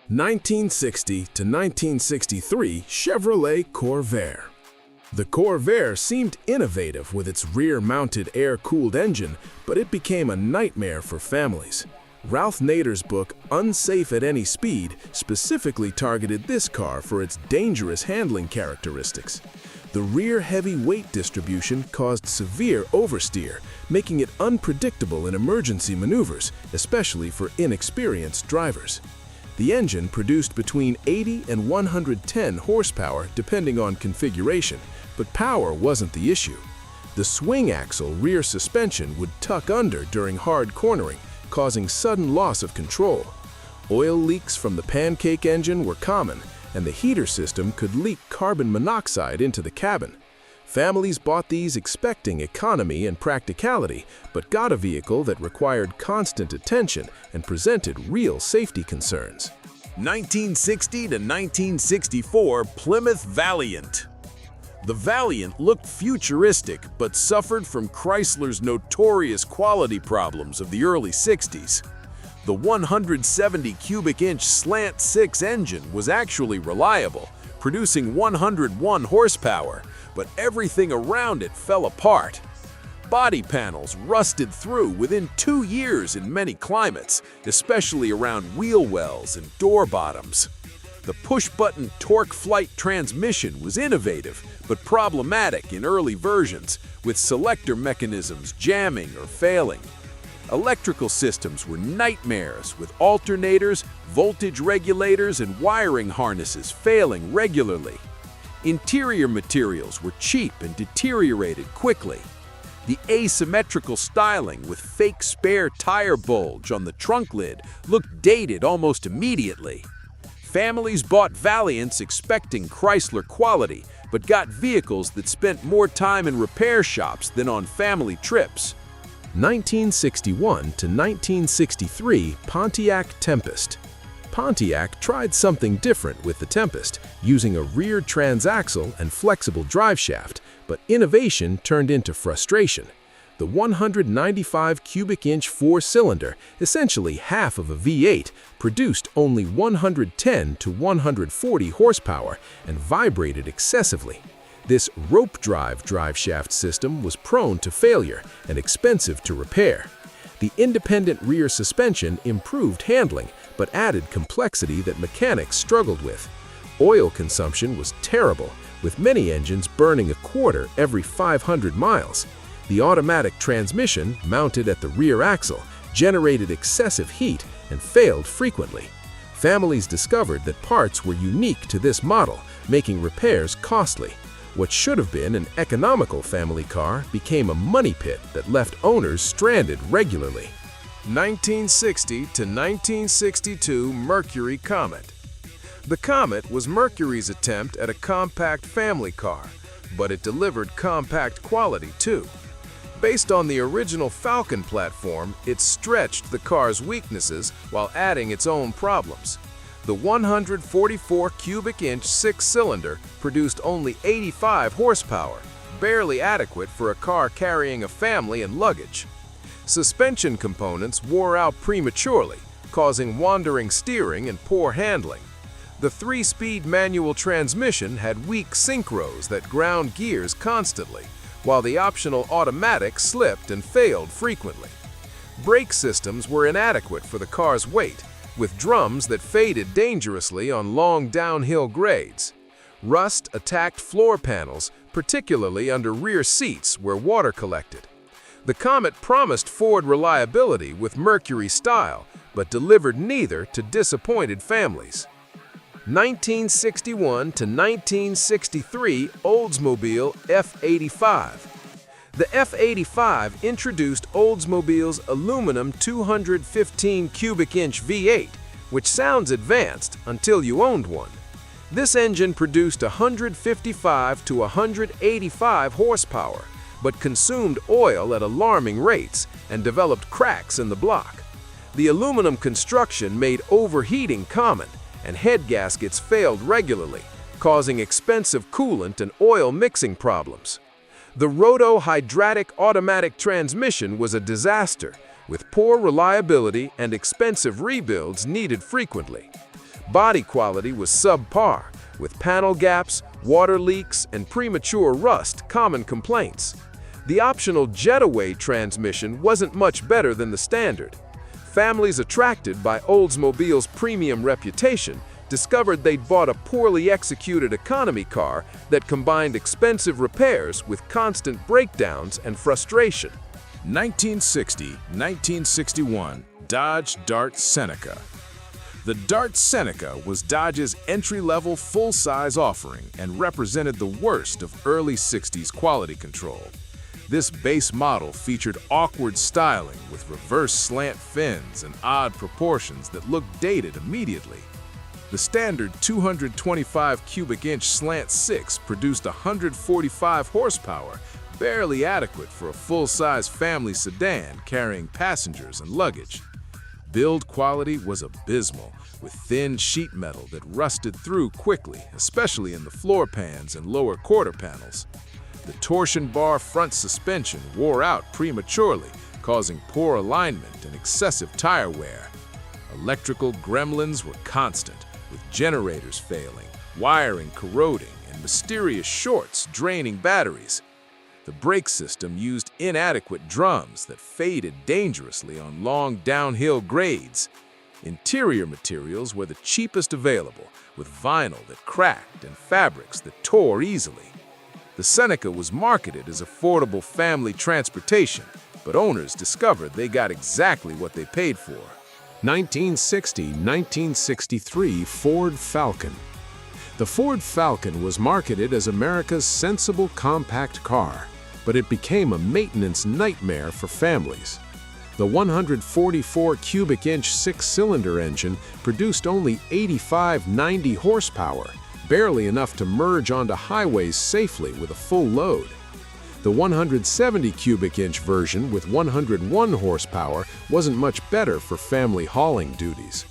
1960 to 1963 Chevrolet Corvair. The Corvair seemed innovative with its rear-mounted air-cooled engine, but it became a nightmare for families. Ralph Nader's book, Unsafe at Any Speed, specifically targeted this car for its dangerous handling characteristics. The rear heavy weight distribution caused severe oversteer, making it unpredictable in emergency maneuvers, especially for inexperienced drivers. The engine produced between 80 and 110 horsepower depending on configuration, but power wasn't the issue. The swing axle rear suspension would tuck under during hard cornering, causing sudden loss of control. Oil leaks from the pancake engine were common, and the heater system could leak carbon monoxide into the cabin. Families bought these expecting economy and practicality, but got a vehicle that required constant attention and presented real safety concerns. 1960 to 1964 Plymouth Valiant. The Valiant looked futuristic but suffered from Chrysler's notorious quality problems of the early 60s. The 170 cubic inch slant 6 engine was actually reliable, producing 101 horsepower, but everything around it fell apart. Body panels rusted through within 2 years in many climates, especially around wheel wells and door bottoms. The push-button torque-flight transmission was innovative, but problematic in early versions, with selector mechanisms jamming or failing. Electrical systems were nightmares, with alternators, voltage regulators, and wiring harnesses failing regularly. Interior materials were cheap and deteriorated quickly. The asymmetrical styling with fake spare tire bulge on the trunk lid looked dated almost immediately. Families bought Valiants expecting Chrysler quality, but got vehicles that spent more time in repair shops than on family trips. 1961 to 1963 Pontiac Tempest. Pontiac tried something different with the Tempest, using a rear transaxle and flexible driveshaft, but innovation turned into frustration. The 195 cubic inch four-cylinder, essentially half of a V8, produced only 110 to 140 horsepower and vibrated excessively. This rope drive driveshaft system was prone to failure and expensive to repair. The independent rear suspension improved handling, but added complexity that mechanics struggled with. Oil consumption was terrible, with many engines burning a quarter every 500 miles. The automatic transmission, mounted at the rear axle, generated excessive heat and failed frequently. Families discovered that parts were unique to this model, making repairs costly. What should have been an economical family car became a money pit that left owners stranded regularly. 1960 to 1962 Mercury Comet. The Comet was Mercury's attempt at a compact family car, but it delivered compact quality too. Based on the original Falcon platform, it stretched the car's weaknesses while adding its own problems. The 144 cubic inch six-cylinder produced only 85 horsepower, barely adequate for a car carrying a family and luggage. Suspension components wore out prematurely, causing wandering steering and poor handling. The 3-speed manual transmission had weak synchros that ground gears constantly, while the optional automatic slipped and failed frequently. Brake systems were inadequate for the car's weight, with drums that faded dangerously on long downhill grades. Rust attacked floor panels, particularly under rear seats where water collected. The Comet promised Ford reliability with Mercury style, but delivered neither to disappointed families. 1961 to 1963 Oldsmobile F-85. The F-85 introduced Oldsmobile's aluminum 215 cubic inch V8, which sounds advanced until you owned one. This engine produced 155 to 185 horsepower, but consumed oil at alarming rates and developed cracks in the block. The aluminum construction made overheating common, and head gaskets failed regularly, causing expensive coolant and oil mixing problems. The roto-hydraulic automatic transmission was a disaster, with poor reliability and expensive rebuilds needed frequently. Body quality was subpar, with panel gaps, water leaks, and premature rust common complaints. The optional Jetaway transmission wasn't much better than the standard. Families attracted by Oldsmobile's premium reputation discovered they'd bought a poorly executed economy car that combined expensive repairs with constant breakdowns and frustration. 1960-1961 Dodge Dart Seneca. The Dart Seneca was Dodge's entry-level full-size offering and represented the worst of early 60s quality control. This base model featured awkward styling with reverse slant fins and odd proportions that looked dated immediately. The standard 225 cubic inch slant 6 produced 145 horsepower, barely adequate for a full-size family sedan carrying passengers and luggage. Build quality was abysmal, with thin sheet metal that rusted through quickly, especially in the floor pans and lower quarter panels. The torsion bar front suspension wore out prematurely, causing poor alignment and excessive tire wear. Electrical gremlins were constant, with generators failing, wiring corroding, and mysterious shorts draining batteries. The brake system used inadequate drums that faded dangerously on long downhill grades. Interior materials were the cheapest available, with vinyl that cracked and fabrics that tore easily. The Seneca was marketed as affordable family transportation, but owners discovered they got exactly what they paid for. 1960-1963 Ford Falcon. The Ford Falcon was marketed as America's sensible compact car, but it became a maintenance nightmare for families. The 144 cubic inch six-cylinder engine produced only 85-90 horsepower, barely enough to merge onto highways safely with a full load. The 170 cubic inch version with 101 horsepower wasn't much better for family hauling duties.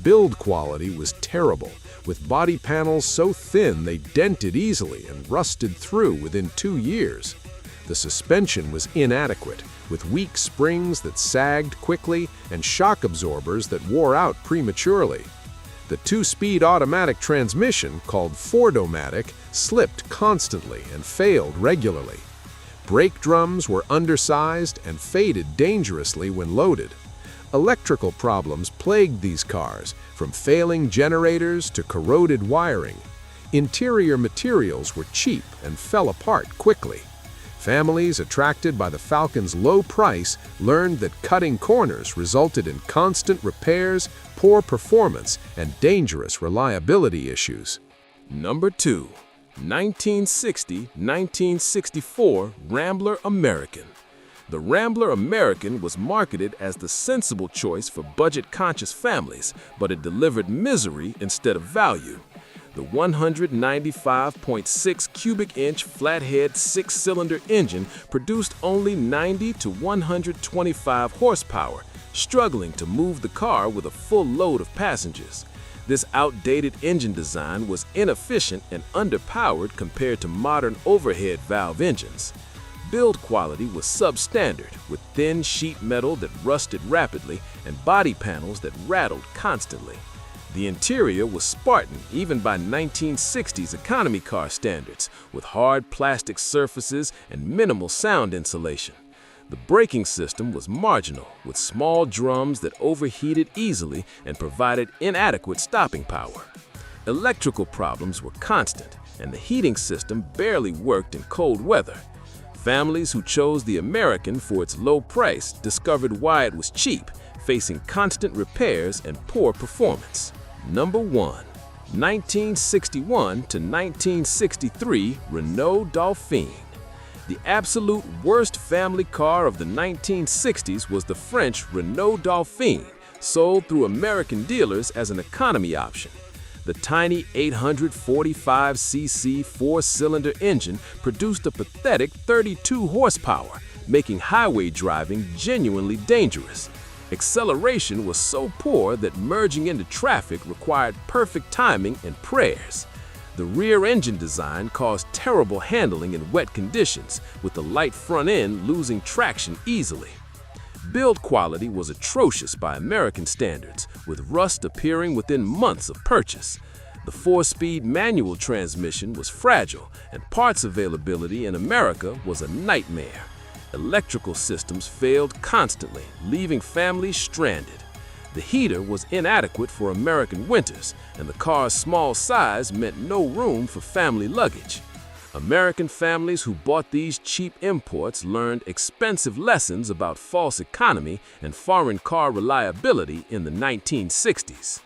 Build quality was terrible, with body panels so thin they dented easily and rusted through within 2 years. The suspension was inadequate, with weak springs that sagged quickly and shock absorbers that wore out prematurely. The two-speed automatic transmission, called Ford-O-Matic, slipped constantly and failed regularly. Brake drums were undersized and faded dangerously when loaded. Electrical problems plagued these cars, from failing generators to corroded wiring. Interior materials were cheap and fell apart quickly. Families attracted by the Falcon's low price learned that cutting corners resulted in constant repairs, poor performance, and dangerous reliability issues. Number 2. 1960-1964 Rambler American. The Rambler American was marketed as the sensible choice for budget-conscious families, but it delivered misery instead of value. The 195.6 cubic inch flathead six-cylinder engine produced only 90 to 125 horsepower, struggling to move the car with a full load of passengers. This outdated engine design was inefficient and underpowered compared to modern overhead valve engines. Build quality was substandard, with thin sheet metal that rusted rapidly and body panels that rattled constantly. The interior was Spartan even by 1960s economy car standards, with hard plastic surfaces and minimal sound insulation. The braking system was marginal, with small drums that overheated easily and provided inadequate stopping power. Electrical problems were constant, and the heating system barely worked in cold weather. Families who chose the American for its low price discovered why it was cheap, facing constant repairs and poor performance. Number 1. 1961 to 1963 Renault Dauphine. The absolute worst family car of the 1960s was the French Renault Dauphine, sold through American dealers as an economy option. The tiny 845cc four-cylinder engine produced a pathetic 32 horsepower, making highway driving genuinely dangerous. Acceleration was so poor that merging into traffic required perfect timing and prayers. The rear engine design caused terrible handling in wet conditions, with the light front end losing traction easily. Build quality was atrocious by American standards, with rust appearing within months of purchase. The 4-speed manual transmission was fragile, and parts availability in America was a nightmare. Electrical systems failed constantly, leaving families stranded. The heater was inadequate for American winters, and the car's small size meant no room for family luggage. American families who bought these cheap imports learned expensive lessons about false economy and foreign car reliability in the 1960s.